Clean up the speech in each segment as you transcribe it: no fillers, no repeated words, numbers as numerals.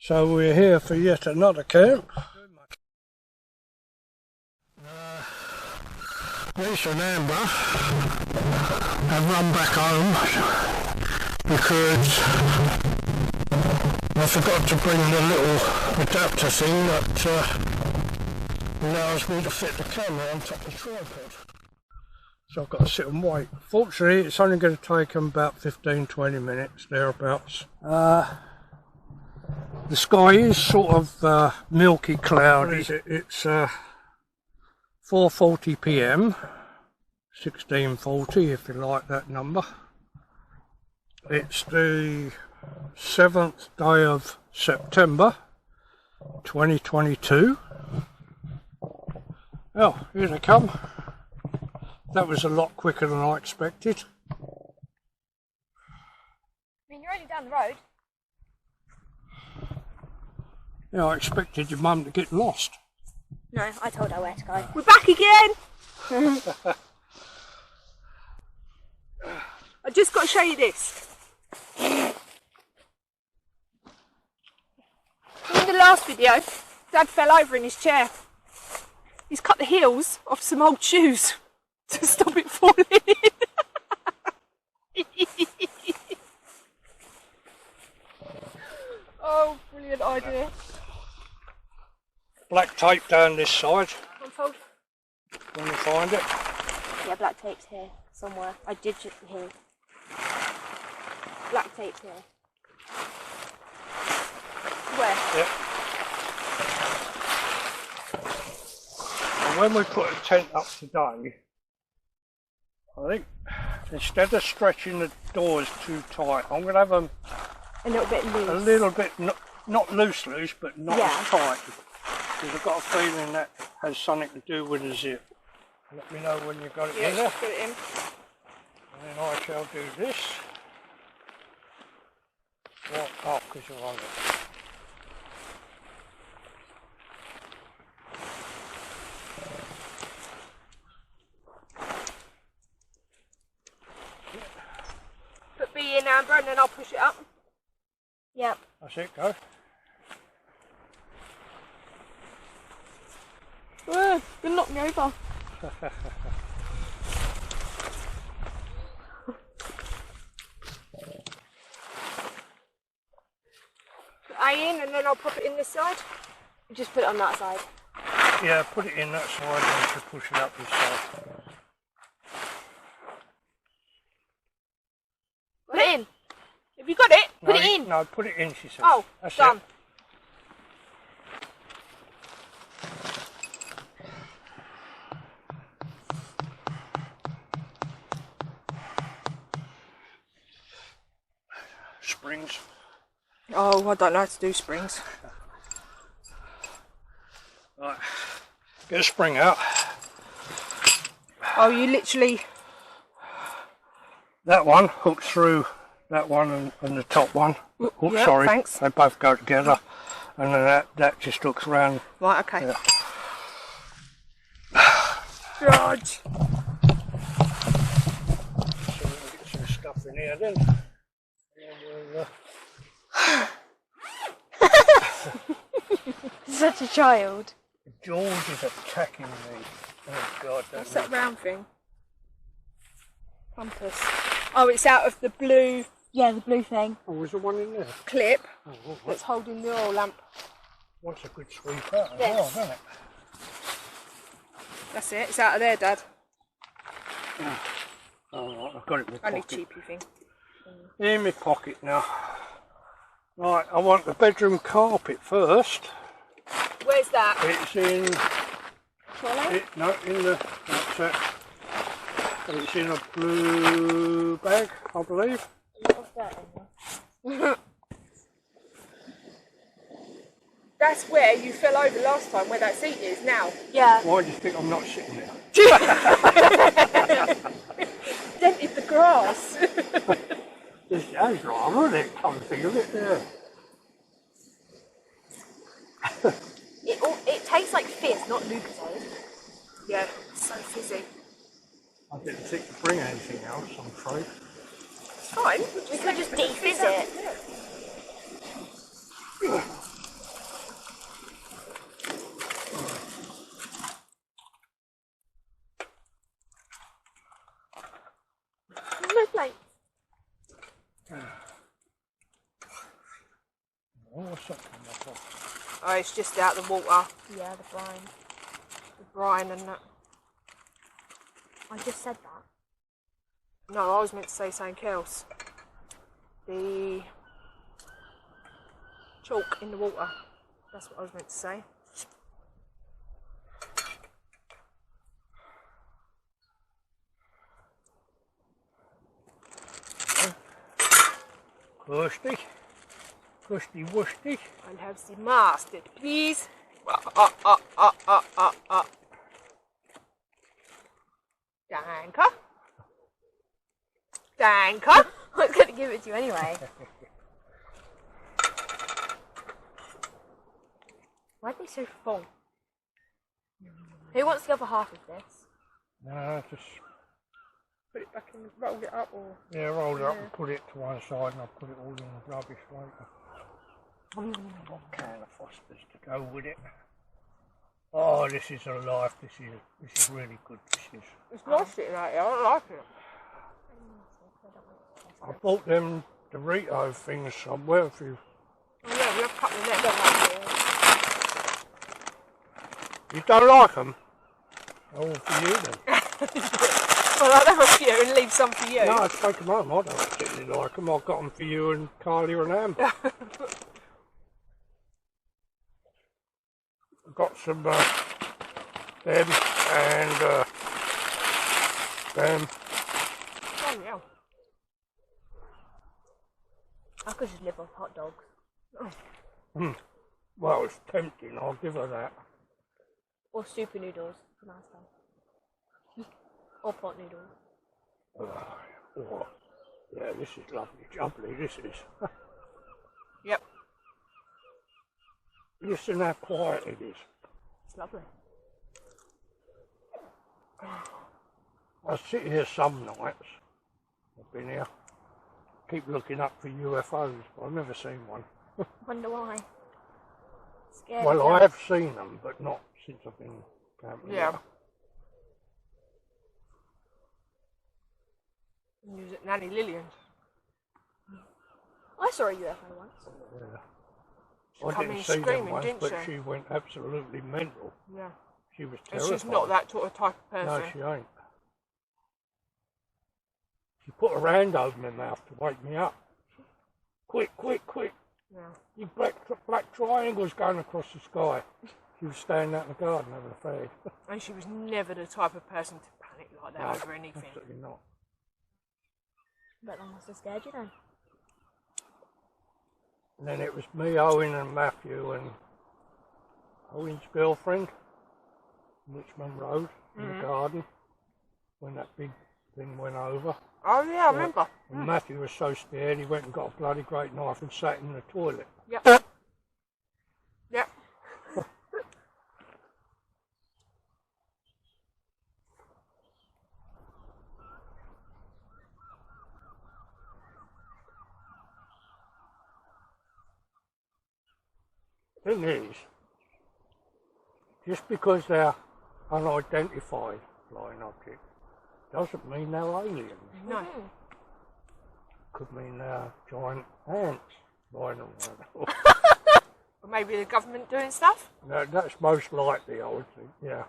So we're here for yet another camp. Lisa and Amber have run back home because I forgot to bring the little adapter thing that allows me to fit the camera on top of the tripod. So I've got to sit and wait. Fortunately, it's only going to take them about 15-20 minutes, thereabouts. The sky is sort of milky cloudy. It's 4:40 p.m, 1640 if you like that number. It's the 7th day of September 2022. Oh, here they come. That was a lot quicker than I expected. I mean, you're only down the road. Yeah, I expected your mum to get lost. No, I told her where to go. We're back again! I just got to show you this. In the last video, Dad fell over in his chair. He's cut the heels off some old shoes to stop it falling in. Oh, brilliant idea. Black tape down this side. Unfold. When you find it. Yeah, black tape's here somewhere. I did just here. Black tape's here. Where? Yep. And when we put a tent up today, I think instead of stretching the doors too tight, I'm going to have them a little bit loose. A little bit, not loose, but not as tight. Because I've got a feeling that has something to do with the zip. Let me know when you've got it in there. Get it in. And then I shall do this. What? Oh, because you're on it. Put B in, Amber, and then I'll push it up. Yep. That's it, go. You're gonna knock me over. Put A in, and then I'll pop it in this side. Just put it on that side. Yeah, put it in that side and to push it up this side. Put it in. Have you got it? Put it in. No, put it in, she said. Oh, that's done. It. Springs. Oh, I don't know how to do springs. Right, get a spring out. Oh, you literally... That one hooks through that one and the top one. Oh, yeah, sorry, thanks. they both go together. And then that just hooks around. Right, okay. Yeah. George. So we can get some stuff in here then. Such a child. George is attacking me. Oh God, what's that round thing? Compass. Oh, it's out of the blue. Yeah, the blue thing. Oh, was there one in there? Clip. Oh, that's holding the oil lamp. Wants a good sweep out as yes. well, doesn't it? That's it. It's out of there, Dad. Oh, I've got it in my only pocket. cheapy thing. In my pocket now. Right, I want the bedroom carpet first. Where's that? It's in... Trolley? In the... That's it. It's in a blue bag, I believe. What's that in there? That's where you fell over last time, where that seat is now. Yeah. Why do you think I'm not sitting there? Dented the grass. This is rather, isn't it? Come to think of it, yeah. It tastes like fizz, not Lucozade. Yeah, it's so fizzy. I didn't think to bring anything else, I'm afraid. It's fine. We could just defizz it. Oh, what's that coming up of? Oh, it's just out the water. Yeah, the brine. The brine and that. I just said that. No, I was meant to say something else. The chalk in the water. That's what I was meant to say. Kirsty. Kirsty Worsty. I'll have the mustard, please. Danke. Danke. I was going to give it to you anyway. Why are they so full? Who wants the other half of this? No, just Put it back in, roll it up or... yeah, roll it up and put it to one side, and I'll put it all in the rubbish later. Got a can of Foster's to go with it. Oh, this is a life. This is really good. This is. It's nice sitting out here, I like it. I bought them Dorito things somewhere. If you Oh yeah, we have a couple of them. you don't like them, oh, for you then. Well, I'll have a few and leave some for you. No, I'd take them home. I don't particularly like them. I've got them for you and Carly and Amber. I've got some them and them. Oh yeah. I could just live off hot dogs. Well, it's tempting. I'll give her that. Or super noodles from our style. Or pot noodles. Oh, yeah, this is lovely, jubbly. This is. Yep. Listen how quiet it is. It's lovely. I sit here some nights. I've been here. Keep looking up for UFOs, but I've never seen one. Wonder why. Scared Well, of I them. have seen them, but not since I've been camping. Yeah. here. Use it Nanny Lillian's. I saw a UFO once. Yeah. She I come didn't in see them screaming, once, didn't but she? she went absolutely mental. Yeah. She was And terrified. she's not that sort of type of No, person. she ain't. She put her hand over my mouth to wake me up. Quick, quick, quick. Yeah. You black triangles going across the sky. She was standing out in the garden having a fag. And she was never the type of person to panic like that No, over anything. absolutely not. But that must have scared you then. And then it was me, Owen and Matthew and Owen's girlfriend, Richmond Road, in the garden, when that big thing went over. Oh yeah, I remember. And Matthew was so scared he went and got a bloody great knife and sat in the toilet. Yep. Yep. Thing is, just because they're unidentified flying objects doesn't mean they're aliens. No. Could mean they're giant ants flying around. Or maybe the government doing stuff. No, that's most likely, I would think, yeah.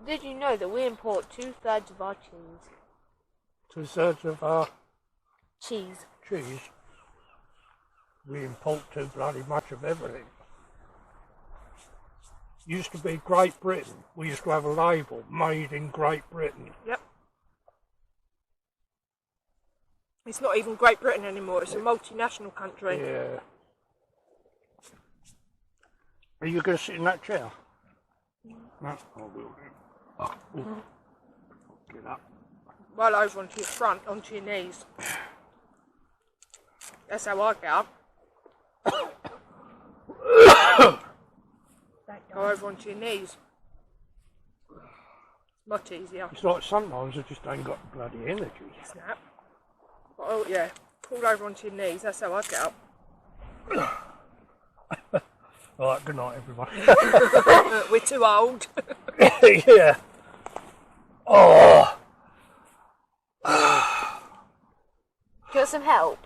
Did you know that we import 2/3 of our cheese? 2/3 of our Cheese. cheese, we import too bloody much of everything. Used to be Great Britain. We used to have a label, made in Great Britain. Yep. It's not even Great Britain anymore, it's a multinational country. Yeah. Are you going to sit in that chair? No, I will then. Ooh. Get up. Well over onto your front, onto your knees. That's how I get up. Go over onto your knees. It's much easier. It's like sometimes I just ain't got the bloody energy. Snap. Oh yeah, pull over onto your knees, that's how I get up. Right, good night, everyone. We're too old. Yeah. Oh. Do you want some help?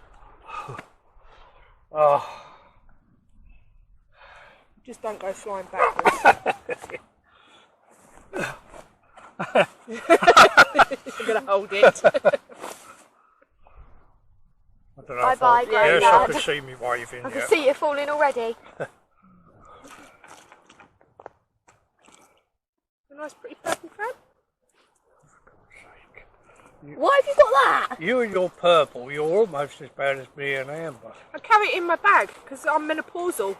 Oh. Just don't go flying backwards. I'm going to hold it. I don't know Bye-bye, yes, I Granddad. could see me waving. I can see you falling already. A nice pretty purple crab. Why have you got that? You and your purple, you're almost as bad as me and Amber. I carry it in my bag because I'm menopausal.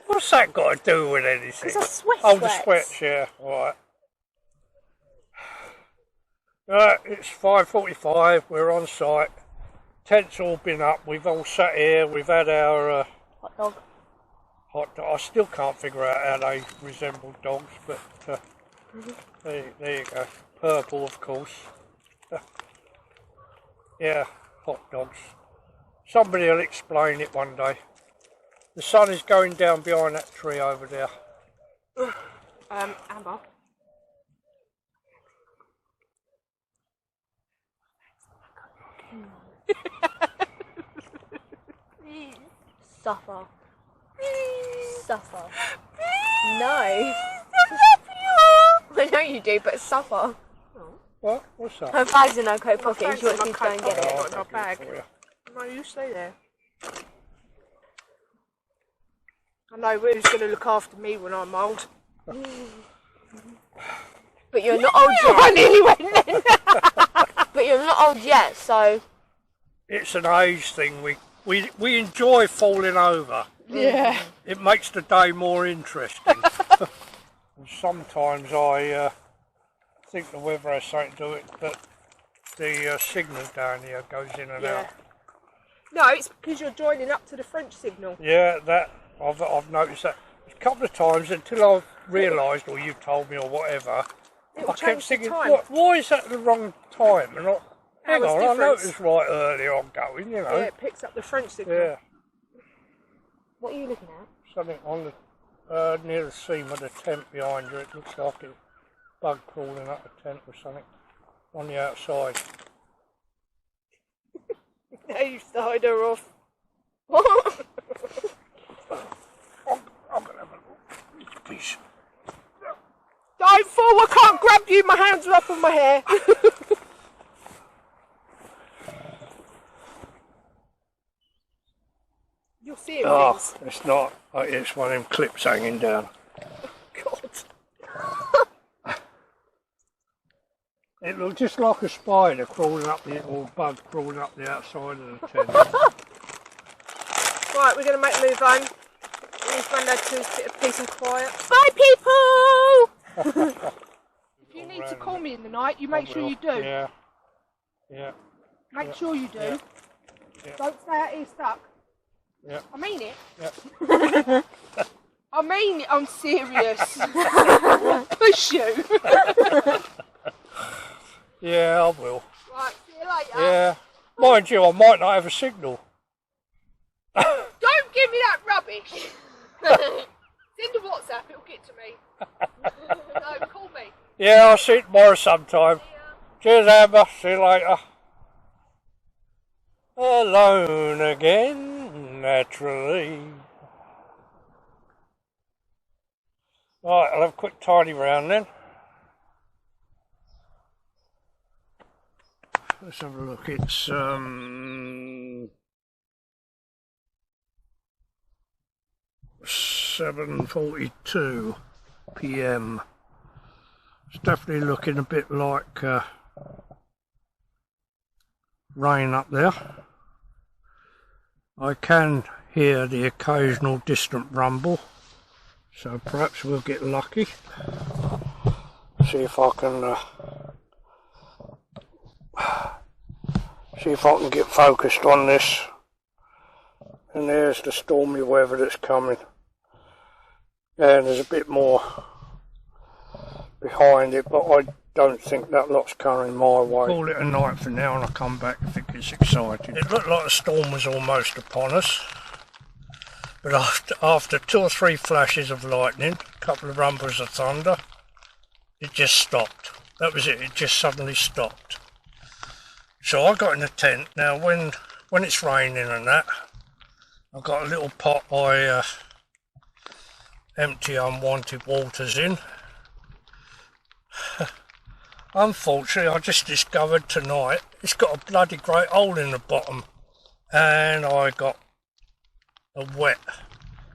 What's that got to do with anything? Because I sweat. Oh, the sweats, yeah, right. It's 5:45, we're on site. Tent's all been up, we've all sat here, we've had our Hot dog. hot dog. I still can't figure out how they resemble dogs, but there you go. Purple, of course. Yeah, hot dogs. Somebody will explain it one day. The sun is going down behind that tree over there. Amber. Suffer. Suffer. No. I know you do, but suffer. What? What's that? Her bag's in her coat pocket and she Thanks, wants me to go and get I'll it. in my bag. For you. No, you stay there. I know who's going to look after me when I'm old. But you're not old I yet. nearly went then. But you're not old yet, so It's an age thing. We enjoy falling over. Yeah. It makes the day more interesting. And sometimes I think the weather has something to do with it, but the signal down here goes in and out. No, it's because you're joining up to the French signal. Yeah, that I've noticed that a couple of times until I've realised, or you've told me, or whatever. It'll I kept change the thinking, time. why is that the wrong time? And hang Hours on, I know difference. it was right earlier on going, you know. Yeah, it picks up the French signal. Yeah, what are you looking at? something on the near the seam of the tent behind you. It looks like a bug crawling up the tent or something on the outside. Now you've started her off. What? I'm gonna have a look. Please. Don't fall, I can't grab you, my hands are up on my hair. You'll see it. Oh, it's not. It's one of them clips hanging down. God. It looked just like a spider crawling up or bug crawling up the outside of the tent. Right, we're going to make a move on. Leave Grandad to sit at peace and quiet. Bye, people! If you need to call me in the night, you make sure you do. Yeah. Yeah. Make sure you do. Yeah. Yeah. Don't stay out here stuck. Yeah. I mean it. Yeah. I mean it, I'm serious. Push you. Yeah, I will. Right, see you later. Yeah. Mind you, I might not have a signal. Don't give me that rubbish. Send a WhatsApp, it'll get to me. No, call me. Yeah, I'll see you tomorrow sometime. Cheers, Amber. See you later. Alone again, naturally. Right, I'll have a quick tidy round then. Let's have a look. It's 7:42 p.m. It's definitely looking a bit like rain up there. I can hear the occasional distant rumble, so perhaps we'll get lucky. See if I can get focused on this. And there's the stormy weather that's coming. And there's a bit more behind it, but I don't think that lot's coming my way. Call it a night for now and I'll come back if it gets exciting. It looked like the storm was almost upon us. But after 2 or 3 flashes of lightning, a couple of rumbles of thunder, it just stopped. That was it, it just suddenly stopped. So I got in the tent. Now when it's raining and that, I've got a little pot I empty unwanted waters in. Unfortunately, I just discovered tonight it's got a bloody great hole in the bottom, and I got a wet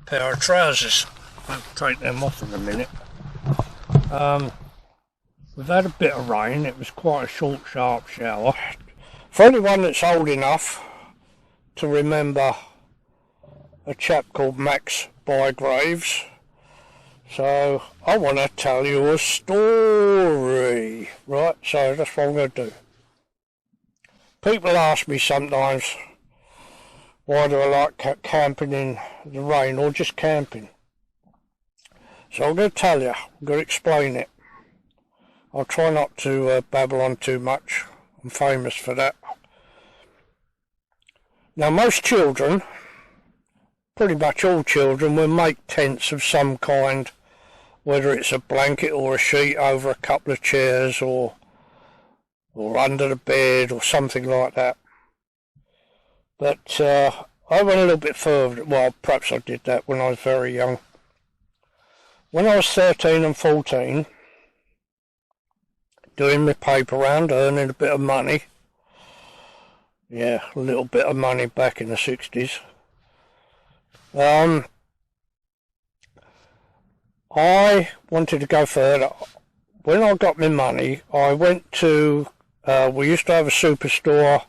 pair of trousers. I'll take them off in a minute. We've had a bit of rain. It was quite a short, sharp shower. For anyone that's old enough to remember a chap called Max Bygraves, so I want to tell you a story, right? So that's what I'm going to do. People ask me sometimes, why do I like camping in the rain or just camping? So I'm going to tell you, I'm going to explain it. I'll try not to babble on too much. I'm famous for that. Now most children, pretty much all children, will make tents of some kind, whether it's a blanket or a sheet over a couple of chairs or under the bed or something like that. But I went a little bit further. Well, perhaps I did that when I was very young. When I was 13 and 14, doing my paper round, earning a bit of money. Yeah, a little bit of money back in the 60s. I wanted to go further. When I got my money, I went to, we used to have a superstore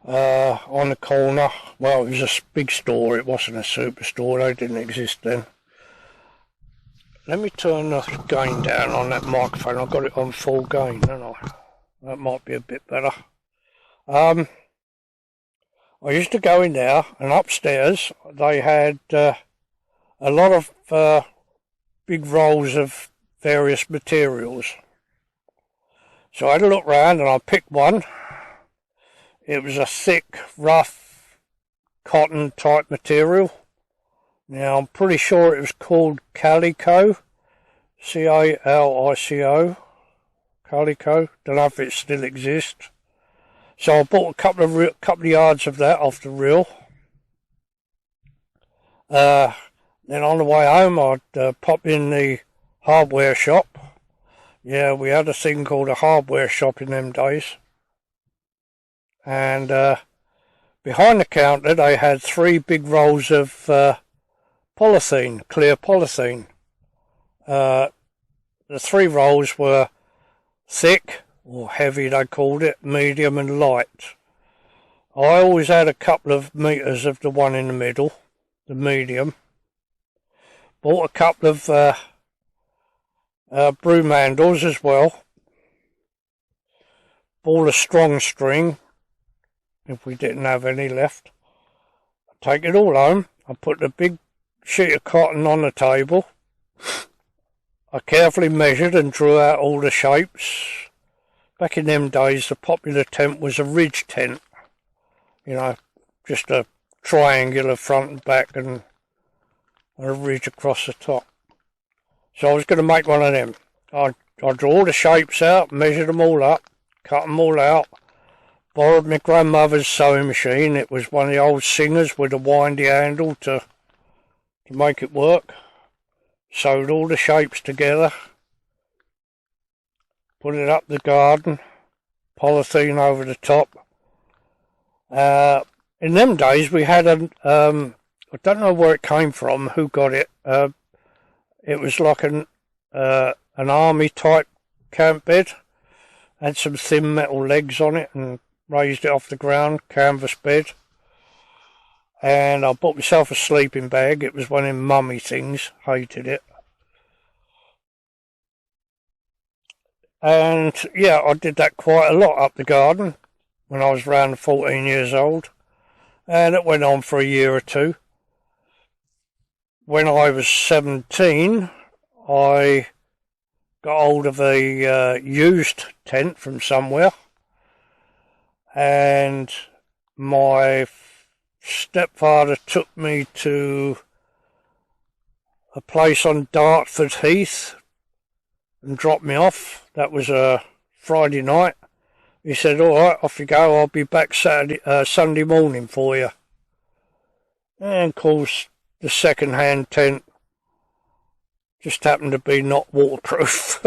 on the corner. Well, it was a big store, it wasn't a superstore, they didn't exist then. Let me turn the gain down on that microphone. I've got it on full gain, haven't I? That might be a bit better. I used to go in there, and upstairs they had a lot of big rolls of various materials. So I had a look round and I picked one. It was a thick, rough cotton type material. Now I'm pretty sure it was called Calico, C-A-L-I-C-O, Calico. Don't know if it still exists. So I bought a couple of yards of that off the reel. Then on the way home I'd pop in the hardware shop. Yeah, we had a thing called a hardware shop in them days. And behind the counter they had 3 big rolls of polythene, clear polythene. The 3 rolls were thick, or heavy they called it, medium and light. I always had a couple of meters of the one in the middle, the medium. Bought a couple of broom handles as well. Bought a strong string, if we didn't have any left. Take it all home. I put the big sheet of cotton on the table. I carefully measured and drew out all the shapes. Back in them days, the popular tent was a ridge tent. You know, just a triangular front and back and a ridge across the top. So I was going to make one of them. I drew all the shapes out, measured them all up, cut them all out. Borrowed my grandmother's sewing machine. It was one of the old Singers with a windy handle to make it work. Sewed all the shapes together. Put it up the garden. Polythene over the top. In them days we had I don't know where it came from, who got it. It was like an army type camp bed. Had some thin metal legs on it and raised it off the ground, canvas bed. And I bought myself a sleeping bag. It was one of them mummy things. Hated it. And yeah, I did that quite a lot up the garden when I was around 14 years old. And it went on for a year or two. When I was 17, I got hold of a used tent from somewhere. And my stepfather took me to a place on Dartford Heath and dropped me off. That was a Friday night. He said, all right, off you go. I'll be back Sunday morning for you. And of course, the second-hand tent just happened to be not waterproof.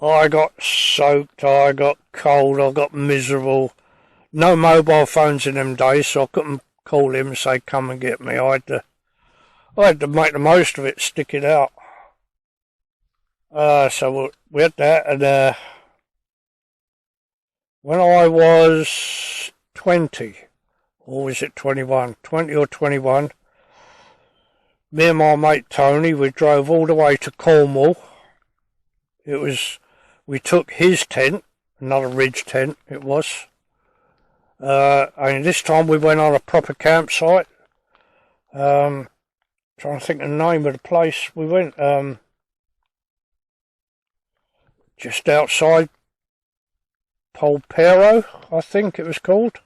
I got soaked, I got cold, I got miserable. No mobile phones in them days, so I couldn't call him and say, come and get me. I had to make the most of it, stick it out. So we had that, and when I was 20, or was it 21? 20 or 21, me and my mate Tony, we drove all the way to Cornwall. We took his tent, another Ridge tent it was. And this time we went on a proper campsite. Trying to think of the name of the place we went. Just outside Polperro, I think it was called,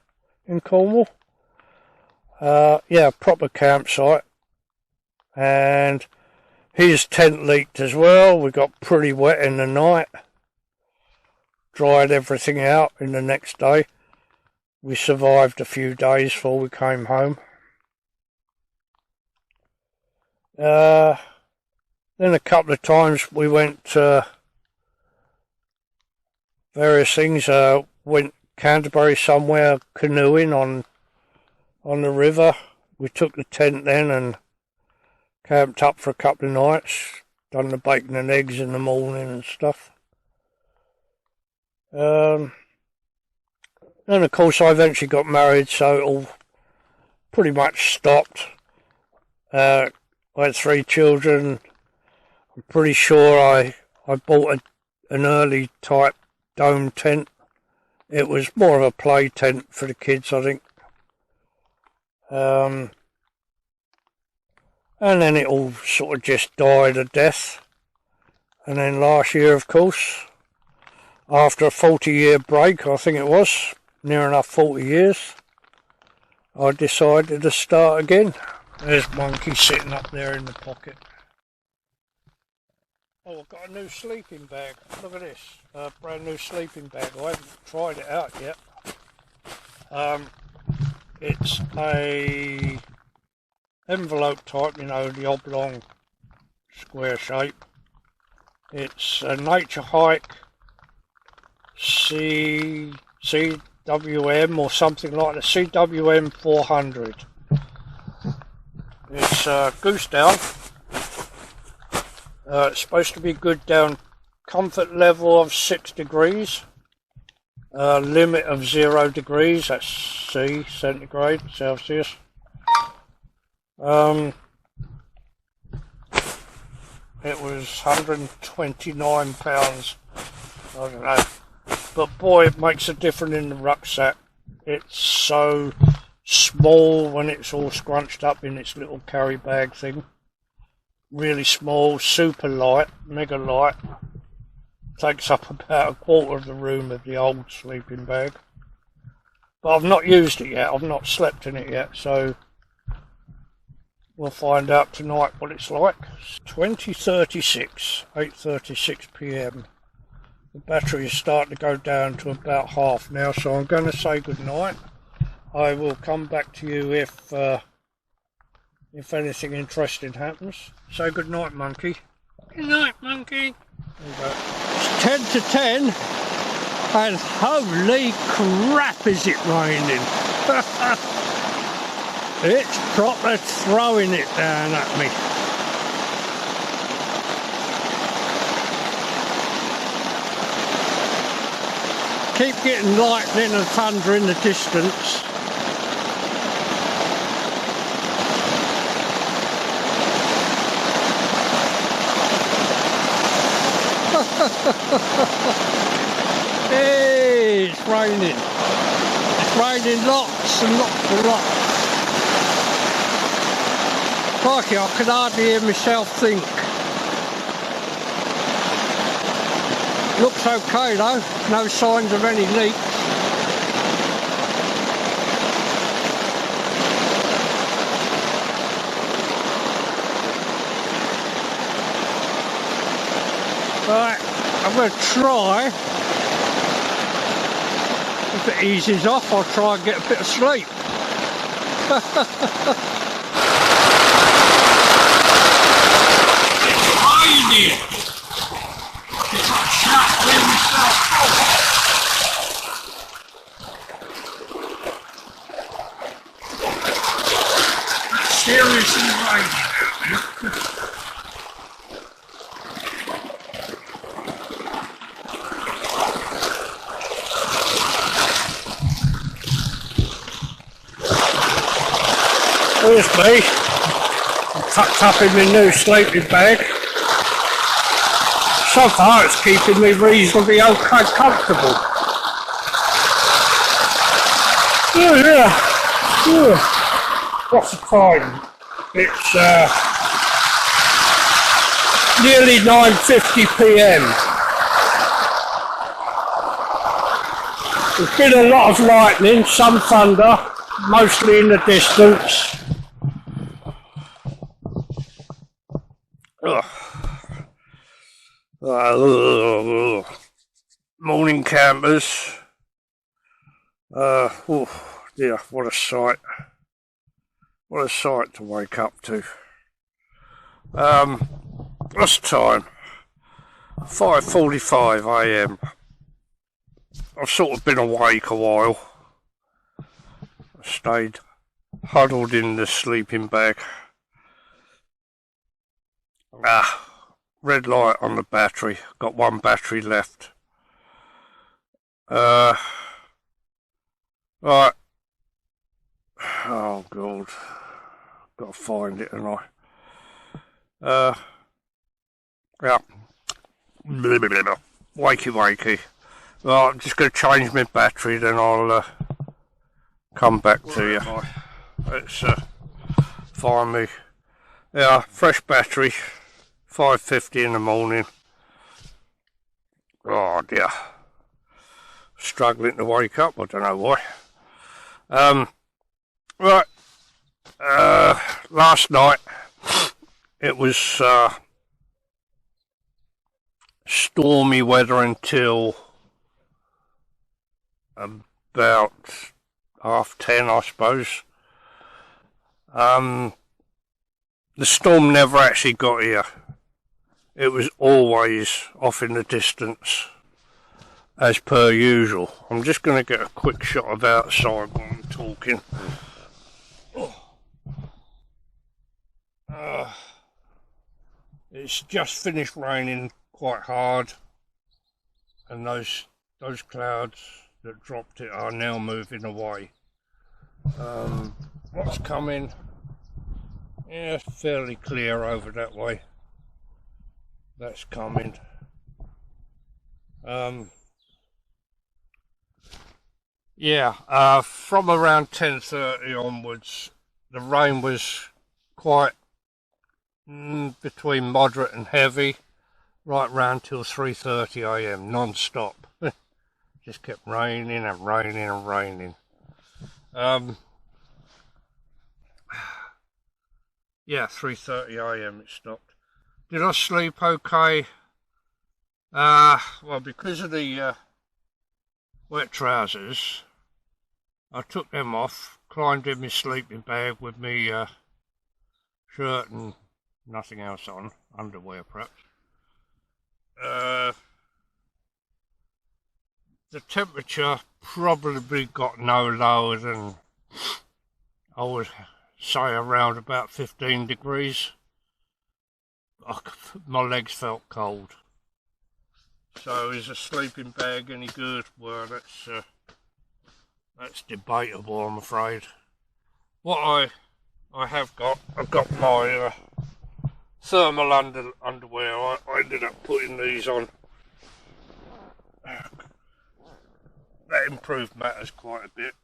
in Cornwall. Yeah, proper campsite. And his tent leaked as well. We got pretty wet in the night. Dried everything out in the next day. We survived a few days before we came home. Then a couple of times we went to various things. Went Canterbury somewhere canoeing on the river. We took the tent then and camped up for a couple of nights. Done the bacon and eggs in the morning and stuff. Then of course I eventually got married, so it all pretty much stopped. I had 3 children. I'm pretty sure I bought an early type dome tent. It was more of a play tent for the kids, I think. And then it all sort of just died a death. And then last year, of course, after a 40-year break, I think it was, near enough 40 years, I decided to start again. There's Monkey sitting up there in the pocket. Oh, I've got a new sleeping bag. Look at this, a brand new sleeping bag. I haven't tried it out yet. It's a envelope type, you know, the oblong square shape. It's a Nature Hike CWM or something like that, CWM 400. It's goose down. It's supposed to be good down, comfort level of 6 degrees, limit of 0 degrees, that's C, centigrade, Celsius. It was £129, I don't know, but boy, it makes a difference in the rucksack. It's so small when it's all scrunched up in its little carry bag thing. Really small, super light, mega light. Takes up about a quarter of the room of the old sleeping bag. But I've not used it yet, I've not slept in it yet, so we'll find out tonight what it's like. It's 20:36, 8:36 PM. The battery is starting to go down to about half now, so I'm going to say good night. I will come back to you if anything interesting happens. Say good night, Monkey. Good night, Monkey. There you go. It's 10 to 10, and holy crap is it raining. It's proper throwing it down at me. Keep getting lightning and thunder in the distance. Hey, it's raining. It's raining lots and lots and lots. Crikey, I can hardly hear myself think. Looks okay though, no signs of any leaks. Right, I'm going to try. If it eases off, I'll try and get a bit of sleep. It's raining. It's like shut myself. Seriously raining out there. There's me, tucked up in my new sleeping bag. So far it's keeping me reasonably okay, comfortable. Yeah. What's the time? It's nearly 9:50 PM. There's been a lot of lightning, some thunder, mostly in the distance. Morning campers. Oh dear, what a sight. What a sight to wake up to. What's the time? 5:45 AM. I've sort of been awake a while. I stayed huddled in the sleeping bag. Red light on the battery. Got one battery left. Right. Oh God. Got to find it, and yeah. Wakey. Well, I'm just going to change my battery, then I'll come back to you. Let's find me. Yeah, fresh battery. 5:50 in the morning. Oh dear. Struggling to wake up, I don't know why. Right. Last night it was stormy weather until about 10:30, I suppose. The storm never actually got here. It was always off in the distance, as per usual. I'm just going to get a quick shot of outside while I'm talking. It's just finished raining quite hard, and those clouds that dropped it are now moving away. What's coming? Yeah, it's fairly clear over that way. That's coming. From around 10:30 onwards, the rain was quite between moderate and heavy, right round till 3:30 AM, non-stop. Just kept raining and raining and raining. 3:30 AM it stopped. Did I sleep okay? Well, because of the wet trousers, I took them off, climbed in my sleeping bag with me shirt and nothing else on, underwear perhaps. The temperature probably got no lower than, I would say, around about 15 degrees. My legs felt cold. So is a sleeping bag any good? Well, that's debatable, I'm afraid. What I have got, I've got my thermal underwear. I ended up putting these on. That improved matters quite a bit.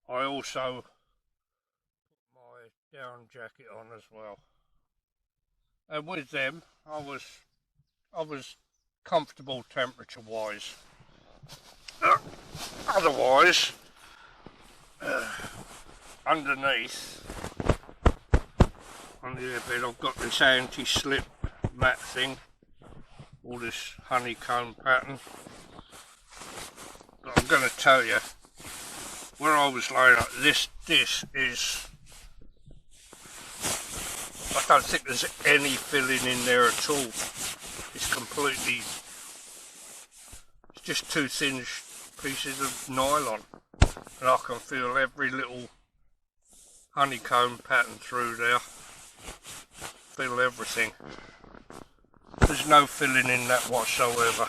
I also put my down jacket on as well. And with them, I was comfortable temperature wise. Otherwise, underneath, under the bed, I've got this anti-slip mat thing, all this honeycomb pattern. But I'm going to tell you, where I was laying up, this is, I don't think there's any filling in there at all. It's completely, it's just two thin pieces of nylon, and I can feel every little honeycomb pattern through there. Feel everything. There's no filling in that whatsoever.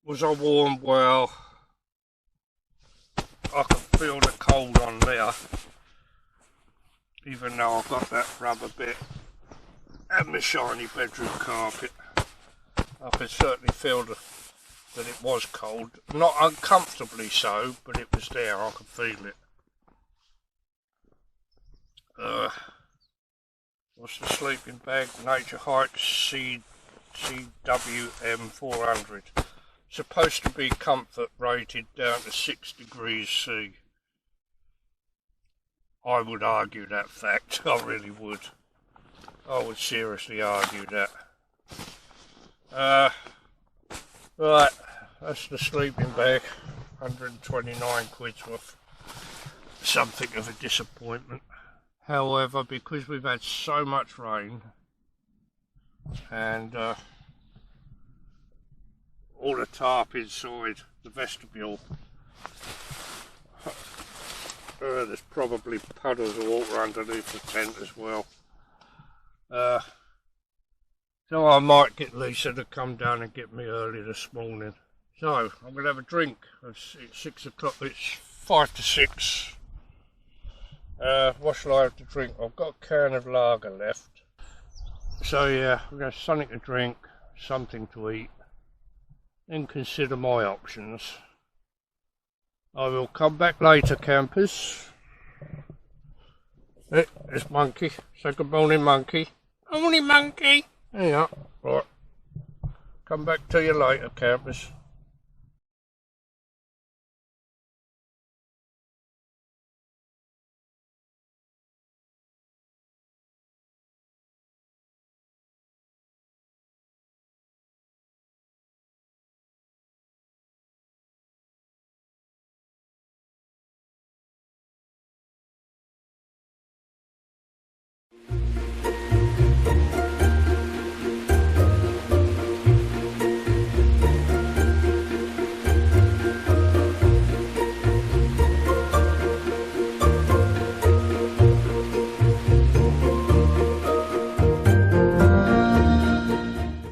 Was I warm? Well, I can feel the cold on there, even though I've got that rubber bit and my shiny bedroom carpet. I could certainly feel that it was cold. Not uncomfortably so, but it was there. I could feel it. What's the sleeping bag? Nature Hike CWM 400. Supposed to be comfort rated down to 6 degrees C. I would argue that fact. I really would. I would seriously argue that. Right, that's the sleeping bag. 129 quid's worth. Something of a disappointment. However, because we've had so much rain and all the tarp inside the vestibule, there's probably puddles of water underneath the tent as well. So I might get Lisa to come down and get me early this morning. So I'm going to have a drink. It's 6 o'clock, it's 5 to 6. What shall I have to drink? I've got a can of lager left. So yeah, we're going to have something to drink, something to eat, and consider my options. I will come back later, campers. Hey, it's Monkey. Say good morning, Monkey. Morning, Monkey. There you are. Right. Come back to you later, campers.